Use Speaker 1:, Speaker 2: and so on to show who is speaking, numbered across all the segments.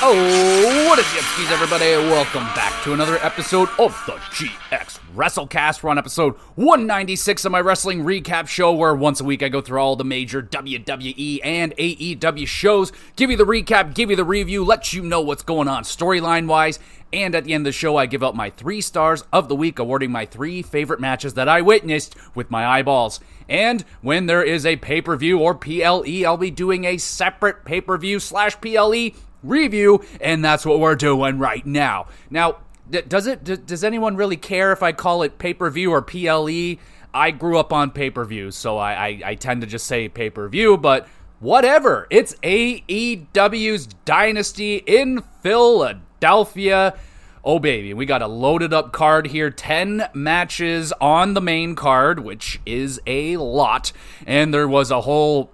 Speaker 1: Oh, what is Yipskis, everybody? Welcome back to another episode of the GXWrestleCast. We're on episode 196 of my wrestling recap show, where once a week I go through all the major WWE and AEW shows, give you the recap, give you the review, let you know what's going on storyline-wise, and at the end of the show, I give out my 3 stars of the week, awarding my 3 favorite matches that I witnessed with my eyeballs. And when there is a pay-per-view or PLE, I'll be doing a separate pay-per-view / PLE review, and that's what we're doing right now. Now, does anyone really care if I call it pay-per-view or PLE? I grew up on pay-per-view, so I tend to just say pay-per-view, but whatever. It's AEW's Dynasty in Philadelphia. Oh, baby, we got a loaded up card here. 10 matches on the main card, which is a lot, and there was a whole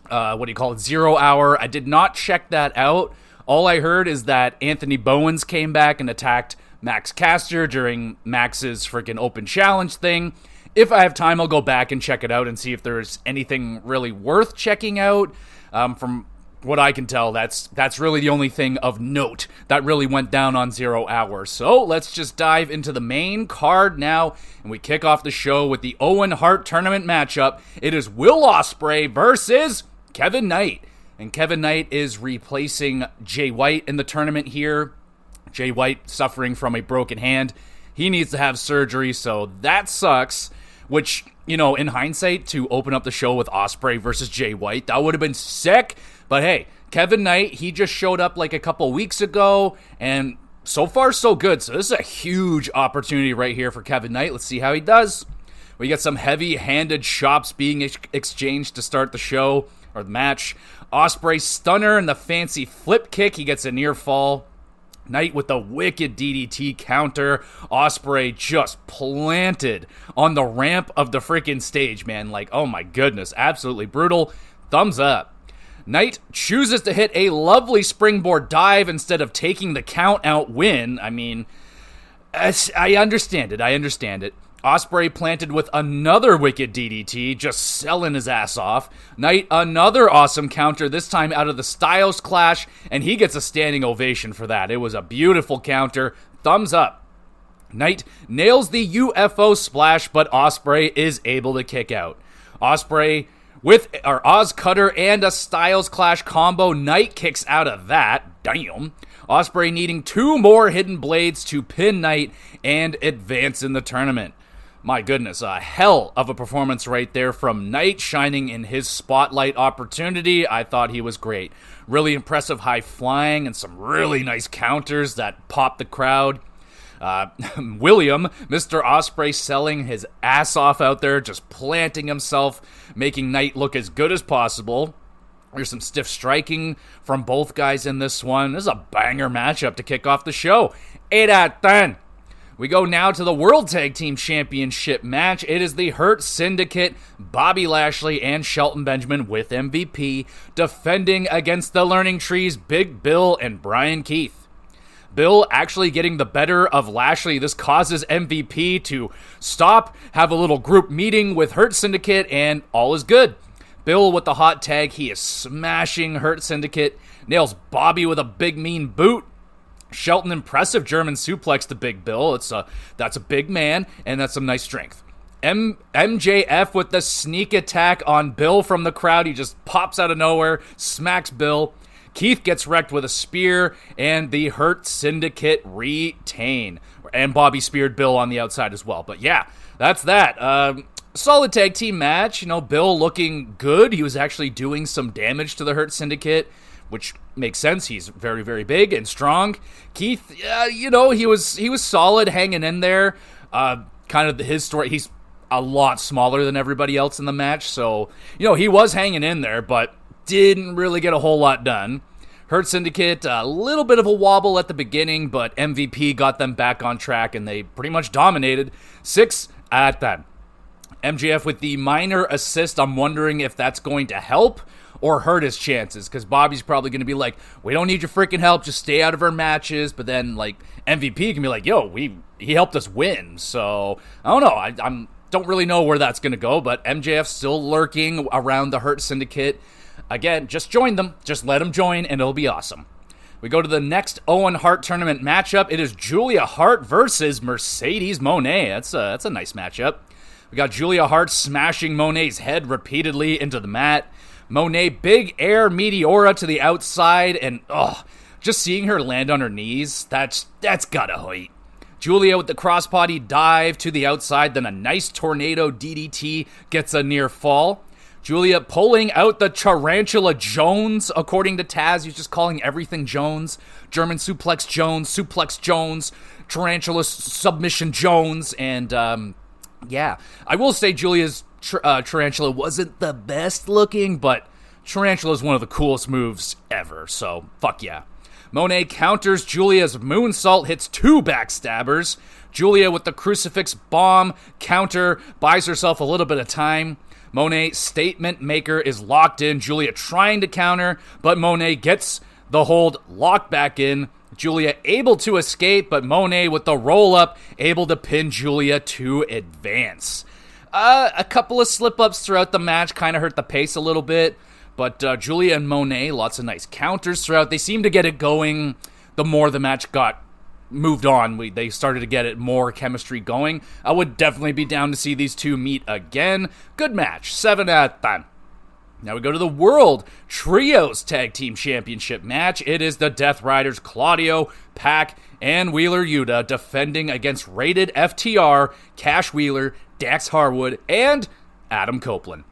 Speaker 1: 0 hour. I did not check that out. All I heard is that Anthony Bowens came back and attacked Max Caster during Max's freaking open challenge thing. If I have time, I'll go back and check it out and see if there's anything really worth checking out. From what I can tell, that's really the only thing of note that really went down on 0 hour. So let's just dive into the main card now, and we kick off the show with the Owen Hart tournament matchup. It is Will Ospreay versus Kevin Knight. And Kevin Knight is replacing Jay White in the tournament here. Jay White suffering from a broken hand. He needs to have surgery, so that sucks. Which, you know, in hindsight, to open up the show with Ospreay versus Jay White, that would have been sick. But hey, Kevin Knight, he just showed up like a couple weeks ago, and so far so good. So this is a huge opportunity right here for Kevin Knight. Let's see how he does. We got some heavy-handed chops being exchanged to start the show, or the match. Ospreay stunner and the fancy flip kick. He gets a near fall. Knight with the wicked DDT counter. Ospreay just planted on the ramp of the freaking stage, man. Like, oh my goodness, absolutely brutal. Thumbs up. Knight chooses to hit a lovely springboard dive instead of taking the count out win. I mean, I understand it. Ospreay planted with another wicked DDT, just selling his ass off. Knight, another awesome counter, this time out of the Styles Clash, and he gets a standing ovation for that. It was a beautiful counter. Thumbs up. Knight nails the UFO splash, but Ospreay is able to kick out. Ospreay with our Oz Cutter and a Styles Clash combo. Knight kicks out of that. Damn. Ospreay needing 2 more hidden blades to pin Knight and advance in the tournament. My goodness, a hell of a performance right there from Knight, shining in his spotlight opportunity. I thought he was great. Really impressive high flying and some really nice counters that popped the crowd. William, Mr. Ospreay, selling his ass off out there, just planting himself, making Knight look as good as possible. There's some stiff striking from both guys in this one. This is a banger matchup to kick off the show. 8 out of 10. We go now to the World Tag Team Championship match. It is the Hurt Syndicate, Bobby Lashley and Shelton Benjamin with MVP, defending against the Learning Trees, Big Bill and Brian Keith. Bill actually getting the better of Lashley. This causes MVP to stop, have a little group meeting with Hurt Syndicate, and all is good. Bill with the hot tag. He is smashing Hurt Syndicate, nails Bobby with a big mean boot. Shelton, impressive German suplex to Big Bill. That's a big man, and that's some nice strength. MJF with the sneak attack on Bill from the crowd. He just pops out of nowhere, smacks Bill. Keith gets wrecked with a spear, and the Hurt Syndicate retain. And Bobby speared Bill on the outside as well. But yeah, that's that. Solid tag team match. You know, Bill looking good. He was actually doing some damage to the Hurt Syndicate, which makes sense. He's very, very big and strong. Keith, he was solid, hanging in there. Kind of his story, he's a lot smaller than everybody else in the match, so, he was hanging in there, but didn't really get a whole lot done. Hurt Syndicate, a little bit of a wobble at the beginning, but MVP got them back on track, and they pretty much dominated. 6 out of 10. MJF with the minor assist. I'm wondering if that's going to help or hurt his chances, because Bobby's probably going to be like, we don't need your freaking help, just stay out of our matches. But then, like, MVP can be like, yo, he helped us win. So, I don't know. I don't really know where that's going to go, but MJF's still lurking around the Hurt Syndicate. Again, just join them. Just let them join, and it'll be awesome. We go to the next Owen Hart tournament matchup. It is Julia Hart versus Mercedes Moné. That's a nice matchup. We got Julia Hart smashing Monet's head repeatedly into the mat. Moné, big air meteora to the outside, and just seeing her land on her knees, that's gotta hurt. Julia with the crossbody dive to the outside, then a nice tornado DDT gets a near fall. Julia pulling out the Tarantula Jones, according to Taz. He's just calling everything Jones. German Suplex Jones, Tarantula Submission Jones, and I will say Julia's Tarantula wasn't the best looking, but Tarantula is one of the coolest moves ever, so fuck yeah. Moné counters Julia's moonsault, hits 2 backstabbers. Julia with the crucifix bomb counter, buys herself a little bit of time. Moné, statement maker, is locked in. Julia trying to counter, but Moné gets the hold locked back in. Julia able to escape, but Moné with the roll-up, able to pin Julia to advance. A couple of slip-ups throughout the match kind of hurt the pace a little bit, but Julia and Moné, lots of nice counters throughout. They seemed to get it going the more the match got moved on. They started to get it more chemistry going. I would definitely be down to see these two meet again. Good match, 7 out of 10. Now we go to the World Trios Tag Team Championship match. It is the Death Riders Claudio, Pac, and Wheeler Yuta defending against Rated FTR, Cash Wheeler, Dax Harwood, and Adam Copeland.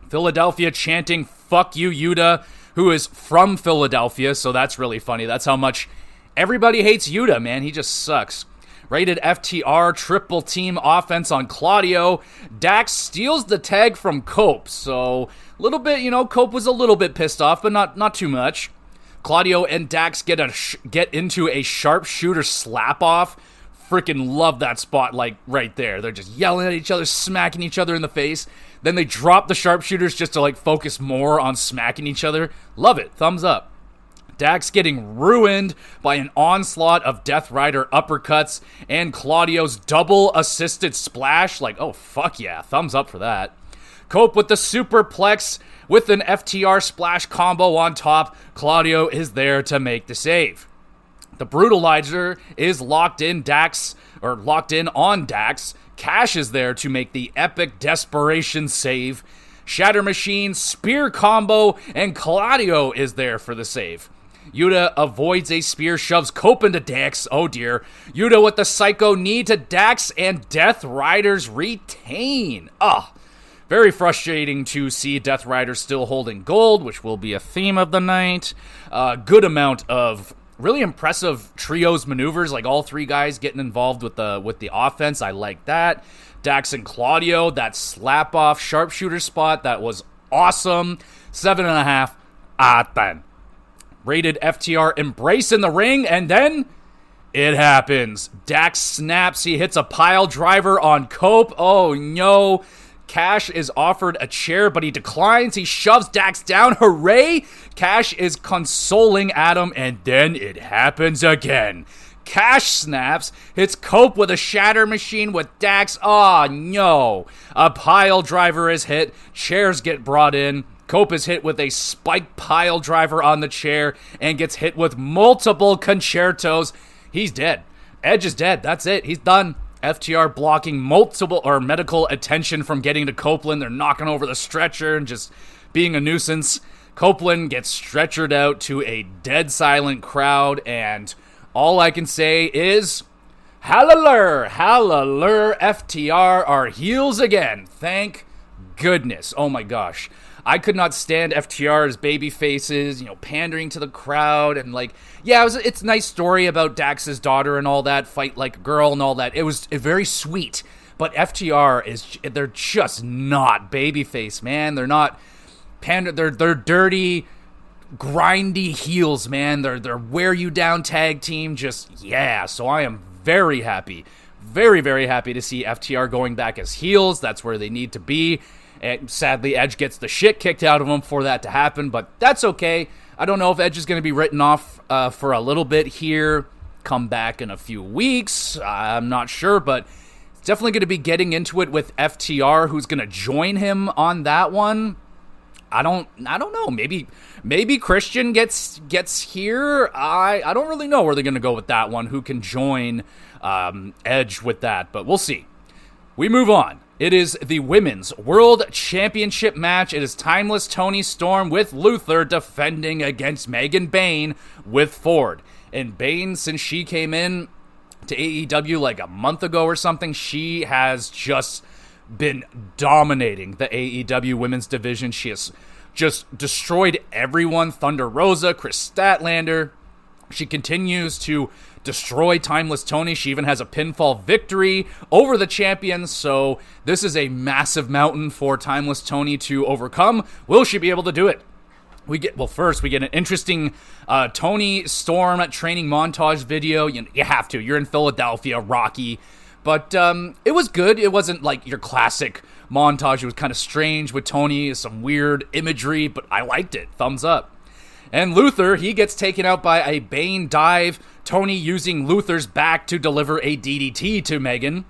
Speaker 1: Philadelphia chanting, "Fuck you, Yuta," who is from Philadelphia, so that's really funny. That's how much everybody hates Yuta, man. He just sucks. Rated FTR triple team offense on Claudio. Dax steals the tag from Cope, so a little bit, Cope was a little bit pissed off, but not too much. Claudio and Dax get into a sharpshooter slap off. Freaking love that spot, like right there. They're just yelling at each other, smacking each other in the face. Then they drop the sharpshooters just to focus more on smacking each other. Love it. Thumbs up. Dax getting ruined by an onslaught of Death Rider uppercuts and Claudio's double assisted splash. Oh, fuck yeah. Thumbs up for that. Cope with the superplex with an FTR splash combo on top. Claudio is there to make the save. The Brutalizer is locked in on Dax. Cash is there to make the epic desperation save. Shatter Machine, spear combo, and Claudio is there for the save. Yuta avoids a spear, shoves Cope into Dax. Oh dear. Yuta with the psycho knee to Dax, and Death Riders retain. Very frustrating to see Death Riders still holding gold, which will be a theme of the night. Good amount of really impressive trios maneuvers, all 3 guys getting involved with the offense. I like that. Dax and Claudio, that slap off sharpshooter spot, that was awesome. 7.5 out of 10. Rated FTR embrace in the ring, and then it happens. Dax snaps. He hits a pile driver on Cope. Oh no. Cash is offered a chair, but he declines. He shoves Dax down. Hooray! Cash is consoling Adam, and then it happens again. Cash snaps, hits Cope with a shatter machine with Dax. Oh no. A pile driver is hit. Chairs get brought in. Cope is hit with a spike pile driver on the chair and gets hit with multiple concertos. He's dead. Edge is dead. That's it. He's done. FTR blocking medical attention from getting to Copeland. They're knocking over the stretcher and just being a nuisance. Copeland gets stretchered out to a dead silent crowd, and all I can say is, hallelujah, hallelujah, FTR are heels again. Thank goodness. Oh my gosh. I could not stand FTR's baby faces, pandering to the crowd, and it's a nice story about Dax's daughter and all that, fight like a girl and all that. It was very sweet, but FTR they're just not babyface, man. They're not they're dirty, grindy heels, man. They're wear you down tag team, so I am very happy, very, very happy to see FTR going back as heels. That's where they need to be. And sadly, Edge gets the shit kicked out of him for that to happen, but that's okay. I don't know if Edge is going to be written off for a little bit here, come back in a few weeks. I'm not sure, but it's definitely going to be getting into it with FTR, who's going to join him on that one. I don't know. Maybe Christian gets here. I don't really know where they're going to go with that one. Who can join Edge with that? But we'll see. We move on. It is the Women's World Championship match. It is Timeless Toni Storm with Luther defending against Megan Bayne with Ford. And Bayne, since she came in to AEW like a month ago or something, she has just been dominating the AEW women's division. She has just destroyed everyone. Thunder Rosa, Chris Statlander. She continues to destroy Timeless Toni. She even has a pinfall victory over the champion. So this is a massive mountain for Timeless Toni to overcome. Will she be able to do it? First we get an interesting Toni Storm training montage video. You have to. You're in Philadelphia, Rocky. But it was good. It wasn't like your classic montage. It was kind of strange with Toni, some weird imagery, but I liked it. Thumbs up. And Luther, he gets taken out by a Bayne dive. Toni using Luther's back to deliver a DDT to Megan.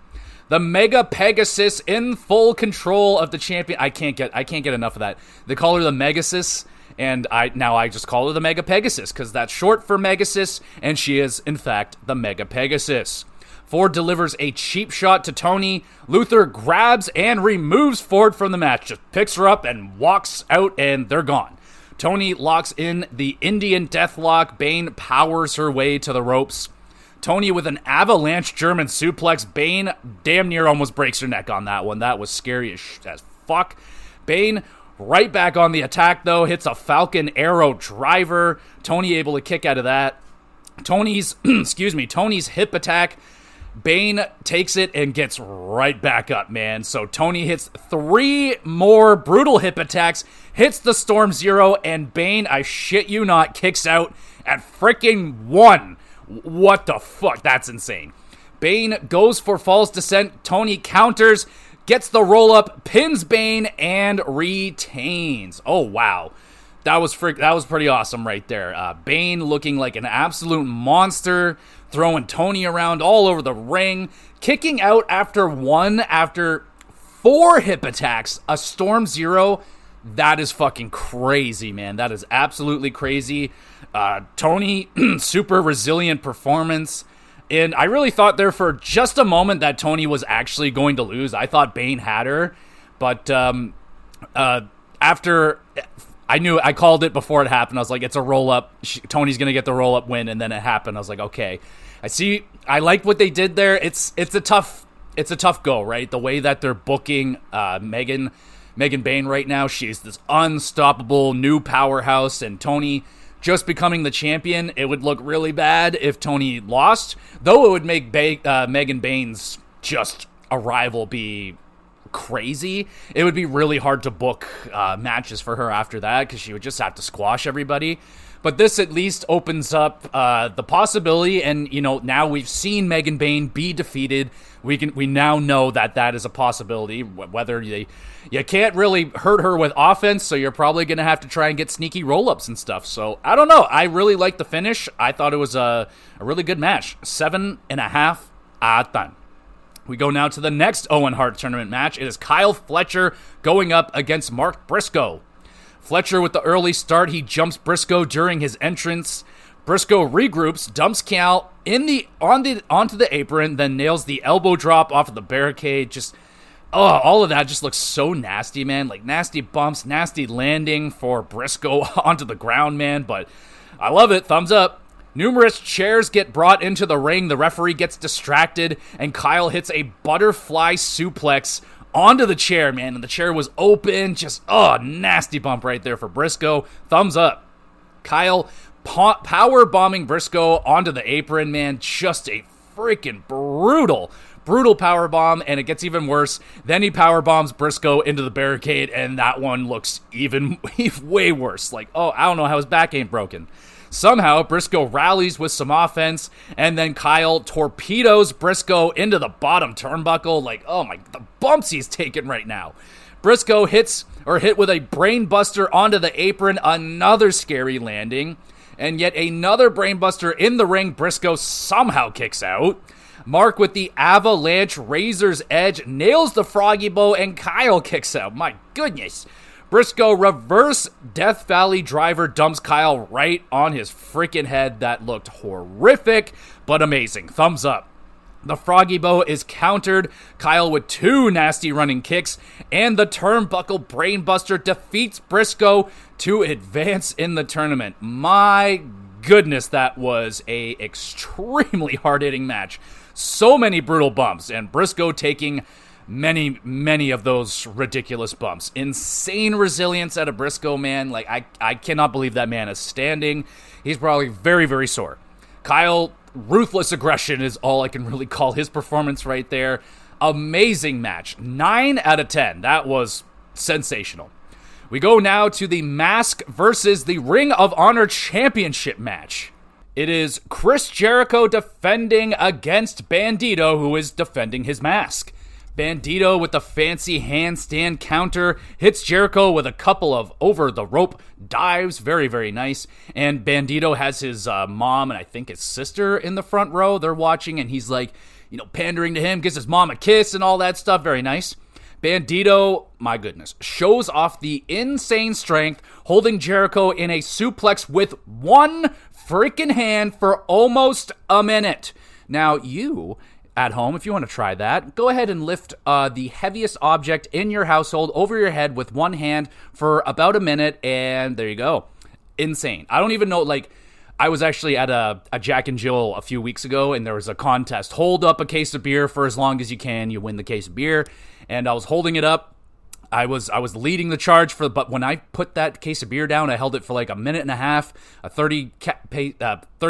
Speaker 1: The Mega Pegasus in full control of the champion. I can't get enough of that. They call her the Megasus, and I just call her the Mega Pegasus because that's short for Megasus, and she is in fact the Mega Pegasus. Ford delivers a cheap shot to Toni. Luther grabs and removes Ford from the match. Just picks her up and walks out, and they're gone. Toni locks in the Indian Deathlock. Bayne powers her way to the ropes. Toni with an avalanche German suplex. Bayne damn near almost breaks her neck on that one. That was scary as fuck. Bayne right back on the attack, though. Hits a Falcon Arrow driver. Toni able to kick out of that. Toni's hip attack. Bayne takes it and gets right back up, man. So Toni hits 3 more brutal hip attacks, hits the Storm Zero, and Bayne, I shit you not, kicks out at freaking 1. What the fuck? That's insane. Bayne goes for false descent. Toni counters, gets the roll up, pins Bayne, and retains. Oh, wow. That was pretty awesome right there. Bayne looking like an absolute monster, throwing Toni around all over the ring, kicking out after 4 hip attacks, a Storm Zero. That is fucking crazy, man. That is absolutely crazy. Toni, super resilient performance. And I really thought there for just a moment that Toni was actually going to lose. I thought Bayne had her. But after... I called it before it happened. I was like, it's a roll-up. Toni's going to get the roll-up win, and then it happened. I was like, okay. I like what they did there. It's a tough go, right? The way that they're booking Megan Bayne right now. She's this unstoppable new powerhouse, and Toni just becoming the champion. It would look really bad if Toni lost, though it would make Megan Bayne's just arrival be crazy. It would be really hard to book matches for her after that because she would just have to squash everybody. But this at least opens up the possibility, and now we've seen Megan Bayne be defeated. We now know that is a possibility. Whether you can't really hurt her with offense, so you're probably gonna have to try and get sneaky roll-ups and stuff. So I don't know. I really liked the finish. I thought it was a really good match. 7.5 out of 10. We go now to the next Owen Hart tournament match. It is Kyle Fletcher going up against Mark Briscoe. Fletcher with the early start. He jumps Briscoe during his entrance. Briscoe regroups, dumps Cal onto the apron, then nails the elbow drop off of the barricade. All of that just looks so nasty, man. Like nasty bumps, nasty landing for Briscoe onto the ground, man. But I love it. Thumbs up. Numerous chairs get brought into the ring. The referee gets distracted, and Kyle hits a butterfly suplex onto the chair, man. And the chair was open. Nasty bump right there for Briscoe. Thumbs up. Kyle power bombing Briscoe onto the apron, man. Just a freaking brutal power bomb, and it gets even worse. Then he power bombs Briscoe into the barricade, and that one looks even way worse. Like, I don't know how his back ain't broken. Somehow, Briscoe rallies with some offense, and then Kyle torpedoes Briscoe into the bottom turnbuckle. Like, the bumps he's taking right now. Briscoe hit with a brainbuster onto the apron, another scary landing, and yet another brainbuster in the ring. Briscoe somehow kicks out. Mark with the avalanche razor's edge nails the froggy bow, and Kyle kicks out. My goodness. Briscoe reverse Death Valley driver dumps Kyle right on his freaking head. That looked horrific, but amazing. Thumbs up. The Froggy Bow is countered. Kyle with 2 nasty running kicks, and the Turnbuckle Brainbuster defeats Briscoe to advance in the tournament. My goodness, that was a extremely hard-hitting match. So many brutal bumps, and Briscoe taking many of those ridiculous bumps. Insane resilience out of Briscoe, man. Like, I cannot believe that man is standing. He's probably very, very sore. Kyle, ruthless aggression is all I can really call his performance right there. Amazing match. 9 out of 10. That was sensational. We go now to the Mask versus the Ring of Honor Championship match. It is Chris Jericho defending against Bandito, who is defending his mask. Bandito with the fancy handstand counter hits Jericho with a couple of over-the-rope dives. Very, very nice. And Bandito has his mom and I think his sister in the front row. They're watching, and he's like, pandering to him, gives his mom a kiss and all that stuff. Very nice. Bandito, my goodness, shows off the insane strength, holding Jericho in a suplex with one freaking hand for almost a minute. Now, you at home, if you want to try that, go ahead and lift the heaviest object in your household over your head with one hand for about a minute, and there you go. Insane. I don't even know, I was actually at a Jack and Jill a few weeks ago, and there was a contest. Hold up a case of beer for as long as you can, you win the case of beer, and I was holding it up. I was leading the charge but when I put that case of beer down, I held it for like a minute and a half, a 30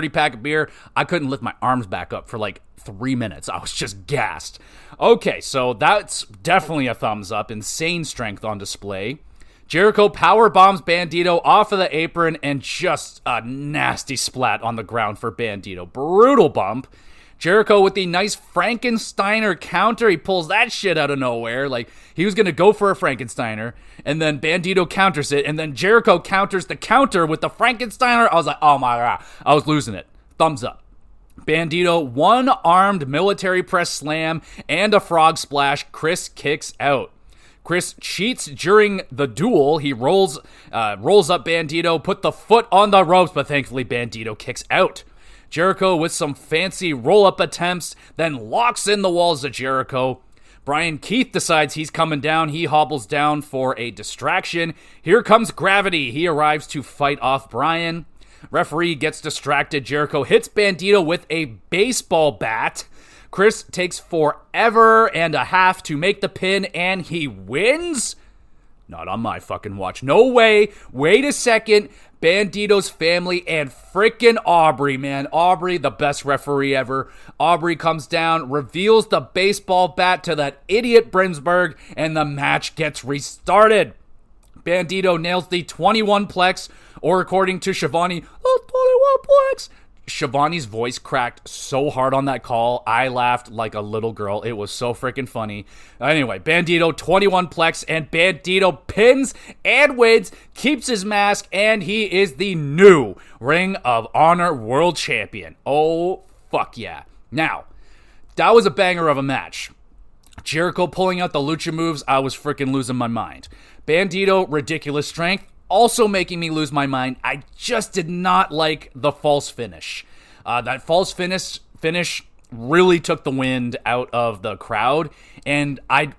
Speaker 1: pack of beer. I couldn't lift my arms back up for like 3 minutes. I was just gassed. Okay, so that's definitely a thumbs up. Insane strength on display. Jericho power bombs Bandito off of the apron, and just a nasty splat on the ground for Bandito. Brutal bump. Jericho with the nice Frankensteiner counter. He pulls that shit out of nowhere. Like, he was going to go for a Frankensteiner, and then Bandito counters it, and then Jericho counters the counter with the Frankensteiner. I was like, oh my God. I was losing it. Thumbs up. Bandito, one-armed military press slam and a frog splash. Chris kicks out. Chris cheats during the duel. He rolls up Bandito, put the foot on the ropes, but thankfully Bandito kicks out. Jericho with some fancy roll-up attempts, then locks in the walls of Jericho. Brian Keith decides he's coming down. He hobbles down for a distraction. Here comes Gravity. He arrives to fight off Brian. Referee gets distracted. Jericho hits Bandito with a baseball bat. Chris takes forever and a half to make the pin, and he wins? Not on my fucking watch. No way. Wait a second. Bandito's family and frickin' Aubrey, man. Aubrey, the best referee ever. Aubrey comes down, reveals the baseball bat to that idiot Brinsberg, and the match gets restarted. Bandito nails the 21 plex, or according to Shivani, 21 plex. Shivani's voice cracked so hard on that call, I laughed like a little girl. It was so freaking funny. Anyway, Bandito 21 plex, and Bandito pins and wins, keeps his mask, and he is the new Ring of Honor World Champion. Oh, fuck yeah. Now, that was a banger of a match. Jericho pulling out the lucha moves, I was freaking losing my mind. Bandito, ridiculous strength, also making me lose my mind. I just did not like the false finish. That false finish really took the wind out of the crowd, and I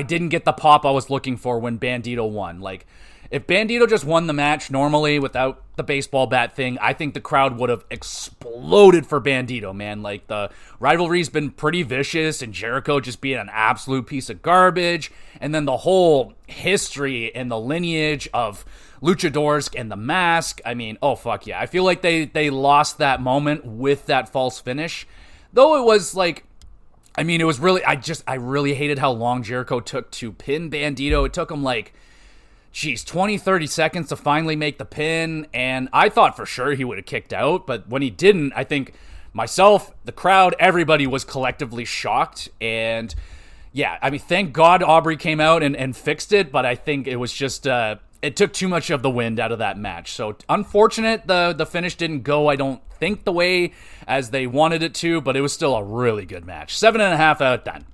Speaker 1: didn't get the pop I was looking for when Bandito won. Like, if Bandito just won the match normally without the baseball bat thing, I think the crowd would have exploded for Bandito, man. Like, the rivalry's been pretty vicious, and Jericho just being an absolute piece of garbage, and then the whole history and the lineage of luchadors and the mask. I mean, oh fuck yeah. I feel like they lost that moment with that false finish. Though it was like, I mean, it was really, I really hated how long Jericho took to pin Bandito. It took him like, 20, 30 seconds to finally make the pin, and I thought for sure he would have kicked out, but when he didn't, I think myself, the crowd, everybody was collectively shocked, and yeah, I mean, thank God Aubrey came out and fixed it, but I think it was just, it took too much of the wind out of that match. So unfortunate the finish didn't go, I don't think, the way as they wanted it to, but it was still a really good match. 7.5 out of 10.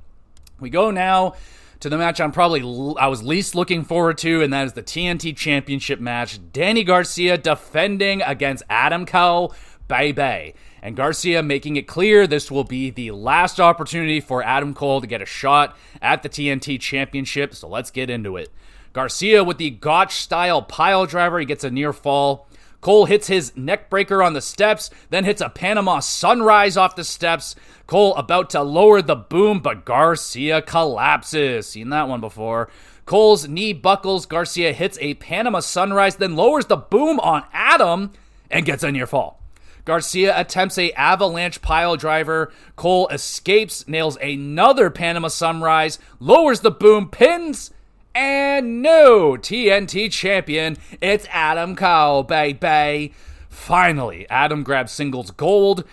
Speaker 1: We go now to the match I was least looking forward to, and that is the TNT Championship match. Danny Garcia defending against Adam Cole, baby. And Garcia making it clear this will be the last opportunity for Adam Cole to get a shot at the TNT Championship, so let's get into it. Garcia with the Gotch-style pile driver, he gets a near fall. Cole hits his neck breaker on the steps, then hits a Panama Sunrise off the steps. Cole about to lower the boom, but Garcia collapses. Seen that one before. Cole's knee buckles, Garcia hits a Panama Sunrise, then lowers the boom on Adam and gets a near fall. Garcia attempts a avalanche pile driver. Cole escapes, nails another Panama Sunrise, lowers the boom, pins, and no TNT champion, it's Adam Cole, baby. Finally, Adam grabs singles gold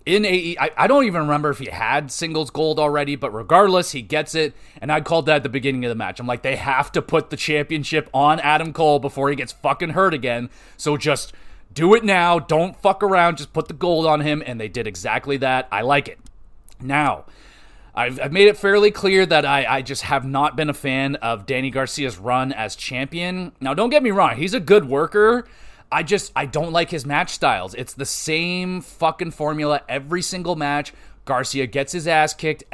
Speaker 1: in I don't even remember if he had singles gold already, but regardless, he gets it, and I called that at the beginning of the match. I'm like, they have to put the championship on Adam Cole before he gets fucking hurt again, so just do it now, don't fuck around, just put the gold on him, and they did exactly that. I like it. Now, I've made it fairly clear that I just have not been a fan of Danny Garcia's run as champion. Now, don't get me wrong. He's a good worker. I don't like his match styles. It's the same fucking formula every single match. Garcia gets his ass kicked.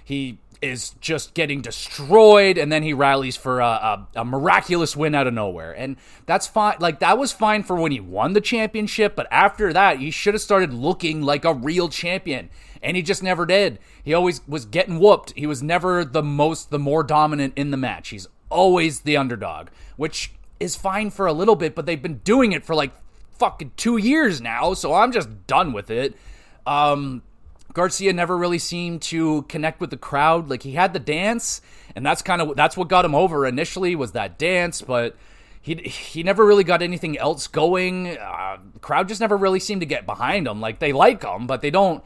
Speaker 1: He is just getting destroyed, and then he rallies for a miraculous win out of nowhere. And that's fine. Like, that was fine for when he won the championship, but after that, he should have started looking like a real champion. And he just never did. He always was getting whooped. He was never the more dominant in the match. He's always the underdog, which is fine for a little bit, but they've been doing it for like fucking 2 years now, so I'm just done with it. Garcia never really seemed to connect with the crowd. Like, he had the dance, and that's what got him over initially, was that dance, but he never really got anything else going. The crowd just never really seemed to get behind him. Like, they like him, but they don't.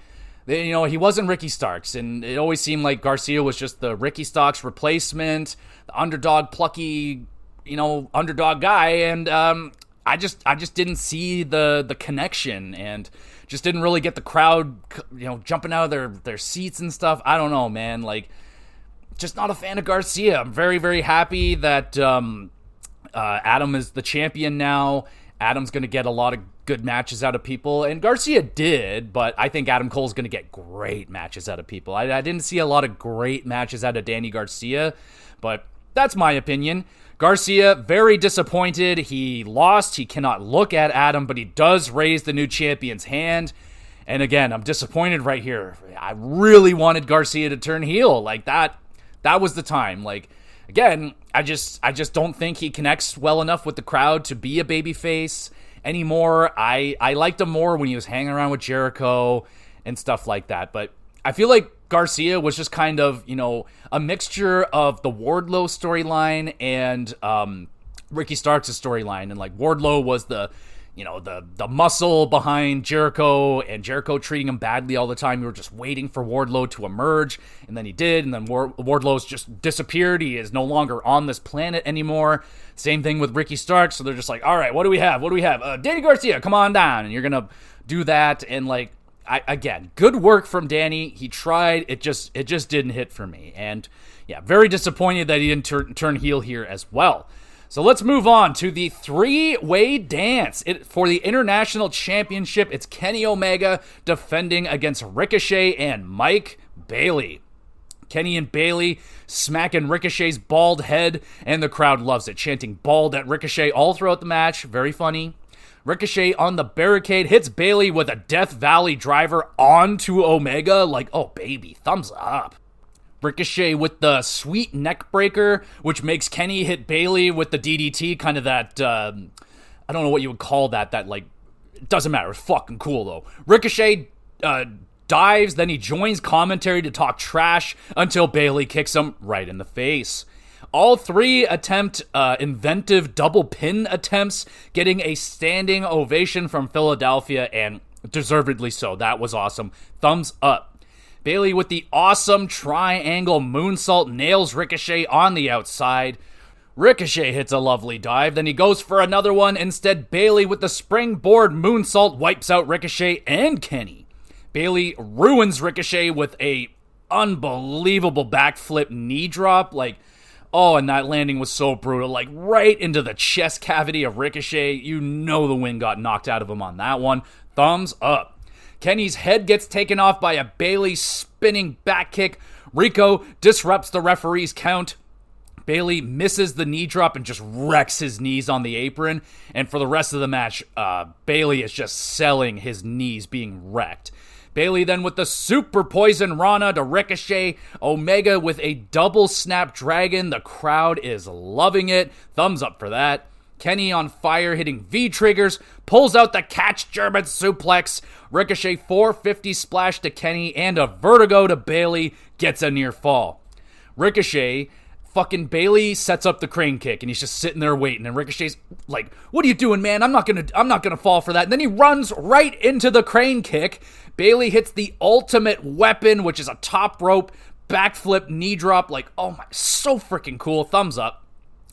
Speaker 1: He wasn't Ricky Starks, and it always seemed like Garcia was just the Ricky Starks replacement, the underdog, plucky, underdog guy, and I just didn't see the connection, and just didn't really get the crowd, jumping out of their seats and stuff. I don't know, man. Like, just not a fan of Garcia. I'm very, very happy that Adam is the champion now. Adam's going to get a lot of good matches out of people, and Garcia did, but I think Adam Cole's going to get great matches out of people. I didn't see a lot of great matches out of Danny Garcia, but that's my opinion. Garcia, very disappointed. He lost. He cannot look at Adam, but he does raise the new champion's hand. And again, I'm disappointed right here. I really wanted Garcia to turn heel. Like, that was the time. Like, again, I just don't think he connects well enough with the crowd to be a babyface anymore. I liked him more when he was hanging around with Jericho and stuff like that. But I feel like Garcia was just kind of, a mixture of the Wardlow storyline and Ricky Starks' storyline. And like, Wardlow was the muscle behind Jericho, and Jericho treating him badly all the time. We were just waiting for Wardlow to emerge, and then he did, and then Wardlow's just disappeared. He is no longer on this planet anymore. Same thing with Ricky Starks. So they're just like, all right, what do we have? Danny Garcia, come on down, and you're gonna do that. And like, again, good work from Danny. He tried. It just didn't hit for me. And yeah, very disappointed that he didn't turn heel here as well. So let's move on to the three-way dance. For the International Championship, it's Kenny Omega defending against Ricochet and Mike Bailey. Kenny and Bailey smacking Ricochet's bald head, and the crowd loves it, chanting bald at Ricochet all throughout the match. Very funny. Ricochet on the barricade hits Bailey with a Death Valley driver onto Omega. Like, oh baby, thumbs up. Ricochet with the sweet neck breaker, which makes Kenny hit Bailey with the DDT, kind of that, I don't know what you would call that, like, it doesn't matter, it's fucking cool though. Ricochet dives, then he joins commentary to talk trash until Bailey kicks him right in the face. All three attempt inventive double pin attempts, getting a standing ovation from Philadelphia, and deservedly so. That was awesome. Thumbs up. Bailey with the awesome triangle moonsault nails Ricochet on the outside. Ricochet hits a lovely dive, then he goes for another one. Instead, Bailey with the springboard moonsault wipes out Ricochet and Kenny. Bailey ruins Ricochet with a unbelievable backflip knee drop. Like, oh, and that landing was so brutal. Like, right into the chest cavity of Ricochet. You know the wind got knocked out of him on that one. Thumbs up. Kenny's head gets taken off by a Bayley spinning back kick. Rico disrupts the referee's count. Bayley misses the knee drop and just wrecks his knees on the apron. And for the rest of the match, Bayley is just selling his knees being wrecked. Bayley then with the super poison Rana to Ricochet. Omega with a double snap dragon. The crowd is loving it. Thumbs up for that. Kenny on fire hitting V-triggers. Pulls out the catch German suplex. Ricochet 450 splash to Kenny and a vertigo to Bayley. Gets a near fall. Ricochet... fucking Bayley sets up the crane kick and he's just sitting there waiting, and Ricochet's like, what are you doing, man? I'm not gonna fall for that. And then he runs right into the crane kick. Bayley hits the ultimate weapon, which is a top rope backflip knee drop. Like, oh my, so freaking cool. Thumbs up.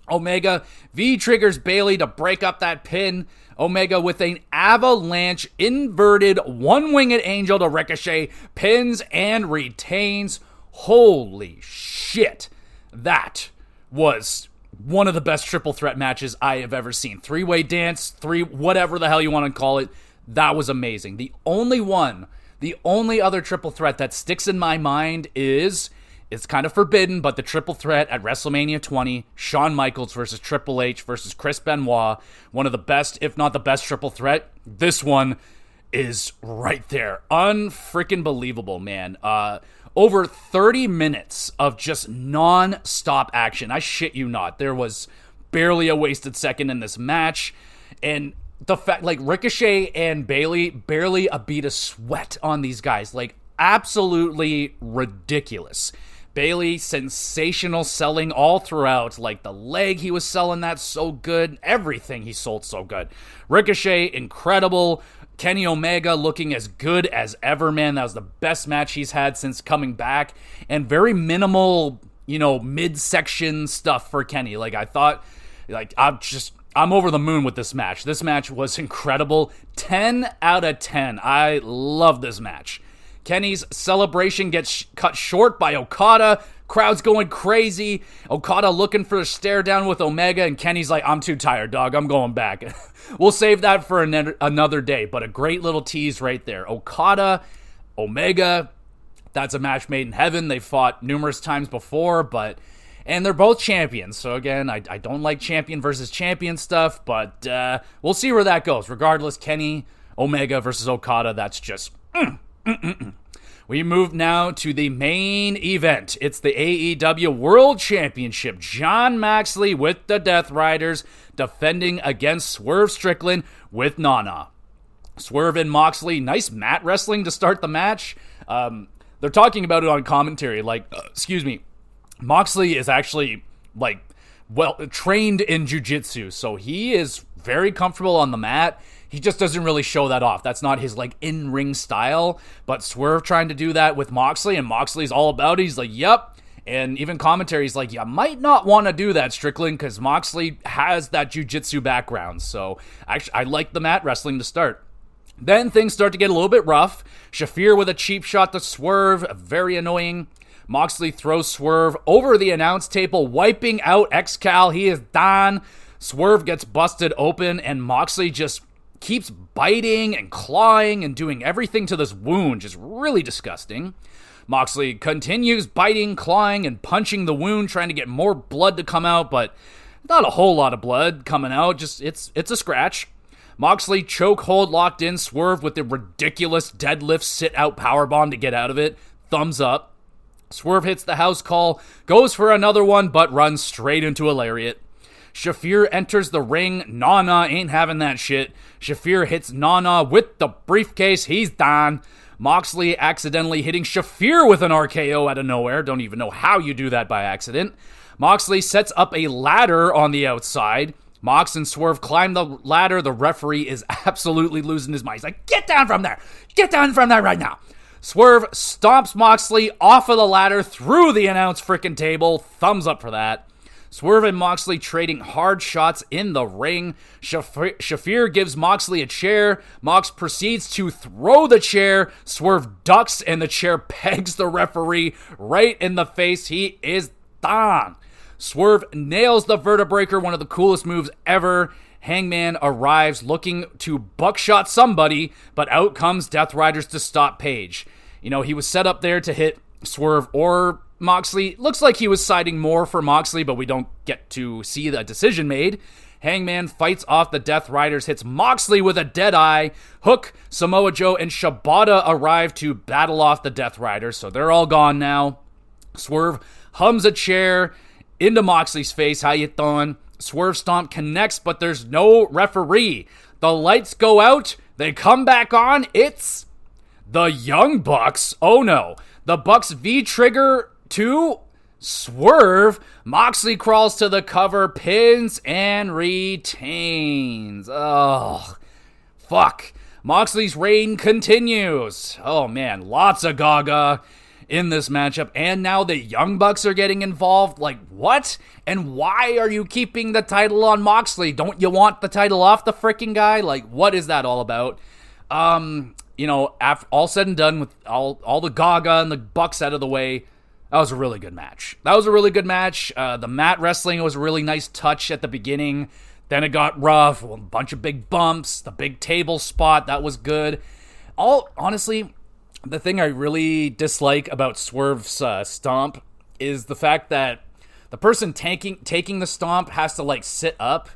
Speaker 1: Omega V triggers Bayley to break up that pin. Omega with an avalanche inverted one-winged angel to Ricochet, pins and retains. Holy shit. That was one of the best triple threat matches I have ever seen. Three-way dance, whatever the hell you want to call it. That was amazing. The only other triple threat that sticks in my mind is, it's kind of forbidden, but the triple threat at WrestleMania 20, Shawn Michaels versus Triple H versus Chris Benoit. One of the best, if not the best triple threat. This one is right there. Unfreaking believable, man. Over 30 minutes of just non-stop action. I shit you not. There was barely a wasted second in this match. And the fact, like, Ricochet and Bayley, barely a beat of sweat on these guys. Like, absolutely ridiculous. Bayley, sensational selling all throughout. Like, the leg he was selling, that's so good. Everything he sold so good. Ricochet, incredible. Kenny Omega looking as good as ever, man. That was the best match he's had since coming back. And very minimal, midsection stuff for Kenny. Like, I thought, I'm over the moon with this match. This match was incredible. 10 out of 10. I love this match. Kenny's celebration gets cut short by Okada. Crowd's going crazy. Okada looking for a stare down with Omega, and Kenny's like, I'm too tired, dog. I'm going back. We'll save that for another day, but a great little tease right there. Okada, Omega, that's a match made in heaven. They've fought numerous times before, and they're both champions. So again, I don't like champion versus champion stuff, but we'll see where that goes. Regardless, Kenny, Omega versus Okada, that's just... We move now to the main event. It's the AEW World Championship. Jon Moxley with the Death Riders defending against Swerve Strickland with Nana. Swerve and Moxley, nice mat wrestling to start the match. They're talking about it on commentary. Moxley is actually trained in jiu-jitsu, so he is very comfortable on the mat. He just doesn't really show that off. That's not his in-ring style. But Swerve trying to do that with Moxley, and Moxley's all about it. He's like, yep. And even commentary's like, you might not want to do that, Strickland, because Moxley has that jiu-jitsu background. So actually, I like the mat wrestling to start. Then things start to get a little bit rough. Shafir with a cheap shot to Swerve, very annoying. Moxley throws Swerve over the announce table, wiping out Excal. He is done. Swerve gets busted open, and Moxley just keeps biting and clawing and doing everything to this wound. Just really disgusting. Moxley continues biting, clawing, and punching the wound, trying to get more blood to come out, but not a whole lot of blood coming out. Just it's a scratch. Moxley chokehold locked in Swerve with the ridiculous deadlift sit-out powerbomb to get out of it. Thumbs up. Swerve hits the house call, goes for another one, but runs straight into a lariat. Shafir enters the ring. Nana ain't having that shit. Shafir hits Nana with the briefcase. He's done. Moxley accidentally hitting Shafir with an RKO out of nowhere. Don't even know how you do that by accident. Moxley sets up a ladder on the outside. Mox and Swerve climb the ladder. The referee is absolutely losing his mind. He's like, get down from there. Get down from there right now. Swerve stomps Moxley off of the ladder through the announce frickin' table. Thumbs up for that. Swerve and Moxley trading hard shots in the ring. Shafir gives Moxley a chair. Mox proceeds to throw the chair. Swerve ducks and the chair pegs the referee right in the face. He is done. Swerve nails the vertebreaker, one of the coolest moves ever. Hangman arrives looking to buckshot somebody, but out comes Death Riders to stop Page. He was set up there to hit Swerve or Moxley. Looks like he was siding more for Moxley, but we don't get to see the decision made. Hangman fights off the Death Riders, hits Moxley with a dead eye. Hook, Samoa Joe, and Shibata arrive to battle off the Death Riders, so they're all gone now. Swerve hums a chair into Moxley's face. How you doing? Swerve stomp connects, but there's no referee. The lights go out. They come back on. It's the Young Bucks. Oh no. The Bucks V-trigger to Swerve. Moxley crawls to the cover, pins, and retains. Oh, fuck. Moxley's reign continues. Oh man, lots of gaga in this matchup, and now the Young Bucks are getting involved. Like, what? And why are you keeping the title on Moxley? Don't you want the title off the freaking guy? Like, what is that all about? After all said and done with all the gaga and the Bucks out of the way, that was a really good match. The mat wrestling was a really nice touch at the beginning. Then it got rough, a bunch of big bumps, the big table spot, that was good. Honestly, the thing I really dislike about Swerve's stomp is the fact that the person taking the stomp has to sit up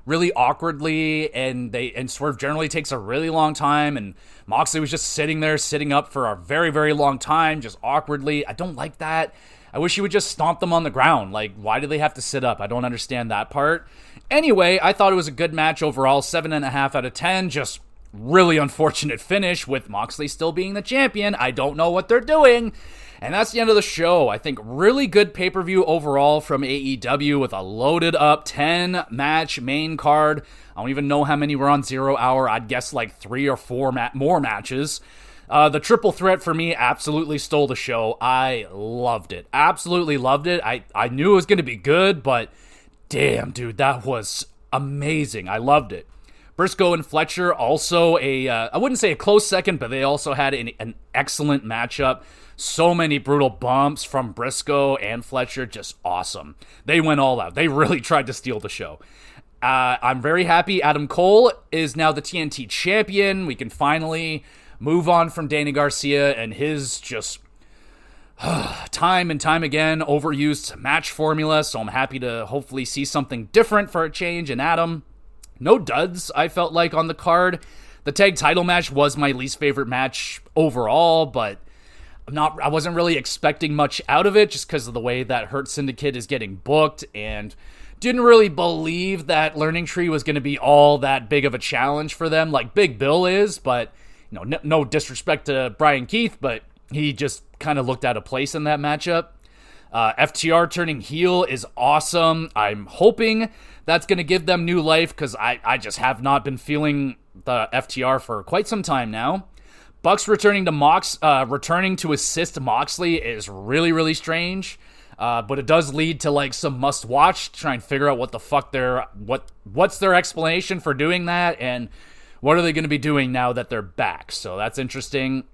Speaker 1: really awkwardly, and Swerve generally takes a really long time, and Moxley was just sitting up for a very, very long time, just awkwardly. I don't like that. I wish he would just stomp them on the ground. Why do they have to sit up? I don't understand that part. Anyway, I thought it was a good match overall, 7.5 out of 10, just really unfortunate finish with Moxley still being the champion. I don't know what they're doing. And that's the end of the show. I think really good pay-per-view overall from AEW with a loaded up 10-match main card. I don't even know how many were on 0 Hour. I'd guess 3 or 4 more matches. The triple threat for me absolutely stole the show. I loved it. Absolutely loved it. I knew it was going to be good, but damn, dude, that was amazing. I loved it. Briscoe and Fletcher also I wouldn't say a close second, but they also had an excellent matchup. So many brutal bumps from Briscoe and Fletcher, just awesome. They went all out. They really tried to steal the show. I'm very happy Adam Cole is now the TNT champion. We can finally move on from Danny Garcia and his just time and time again overused match formula, so I'm happy to hopefully see something different for a change in Adam. No duds, I felt like, on the card. The tag title match was my least favorite match overall, but I wasn't really expecting much out of it just because of the way that Hurt Syndicate is getting booked, and didn't really believe that Learning Tree was going to be all that big of a challenge for them like Big Bill is, but no disrespect to Brian Keith, but he just kind of looked out of place in that matchup. FTR turning heel is awesome. I'm hoping that's going to give them new life because I just have not been feeling the FTR for quite some time now. Bucks returning to assist Moxley is really, really strange. But it does lead to some must-watch to try and figure out what the fuck what's their explanation for doing that, and what are they going to be doing now that they're back. So that's interesting.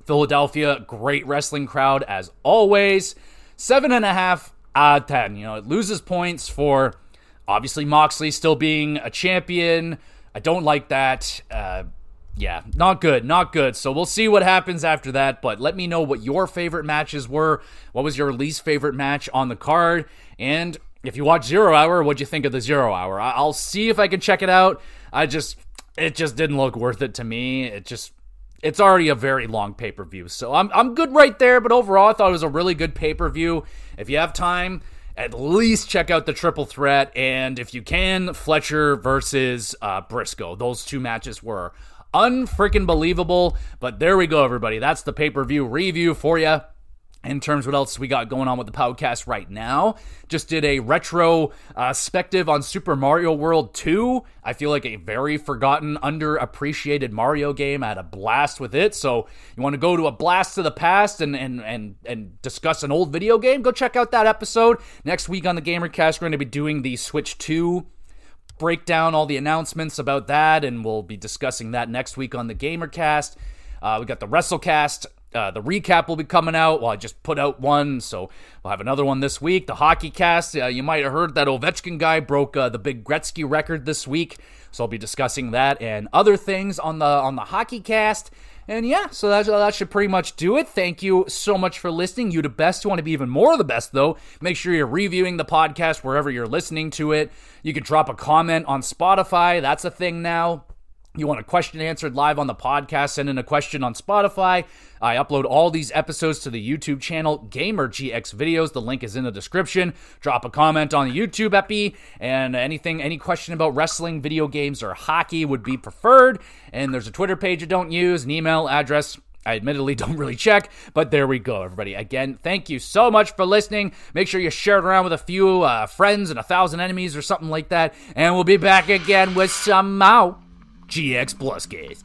Speaker 1: Philadelphia, great wrestling crowd as always. 7.5 out of 10. It loses points for obviously Moxley still being a champion. I don't like that. Yeah, not good. So we'll see what happens after that, but let me know what your favorite matches were. What was your least favorite match on the card? And if you watch 0 Hour, what'd you think of the 0 Hour? I'll see if I can check it out. It just didn't look worth it to me. It's already a very long pay-per-view, so I'm good right there, but overall I thought it was a really good pay-per-view. If you have time, at least check out the triple threat, and if you can, Fletcher versus Briscoe. Those two matches were unfreaking believable, but there we go, everybody. That's the pay-per-view review for you. In terms of what else we got going on with the podcast right now, just did a retrospective on Super Mario World 2. I feel like a very forgotten, underappreciated Mario game. I had a blast with it. So you want to go to a blast to the past and discuss an old video game? Go check out that episode. Next week on the GamerCast, we're going to be doing the Switch 2 breakdown, all the announcements about that, and we'll be discussing that next week on the GamerCast. We got the WrestleCast. The recap will be coming out. Well, I just put out one, so we'll have another one this week. The Hockey Cast, you might have heard that Ovechkin guy broke the big Gretzky record this week, so I'll be discussing that and other things on the Hockey Cast. And yeah, so that should pretty much do it. Thank you so much for listening. You the best. You want to be even more the best, though, make sure you're reviewing the podcast wherever you're listening to it. You can drop a comment on Spotify. That's a thing now. You want a question answered live on the podcast, send in a question on Spotify. I upload all these episodes to the YouTube channel, Gamer GX Videos. The link is in the description. Drop a comment on the YouTube epi, and any question about wrestling, video games, or hockey would be preferred. And there's a Twitter page I don't use, an email address I admittedly don't really check, but there we go, everybody. Again, thank you so much for listening. Make sure you share it around with a few friends and 1,000 enemies or something like that. And we'll be back again with some GX Plus Cast.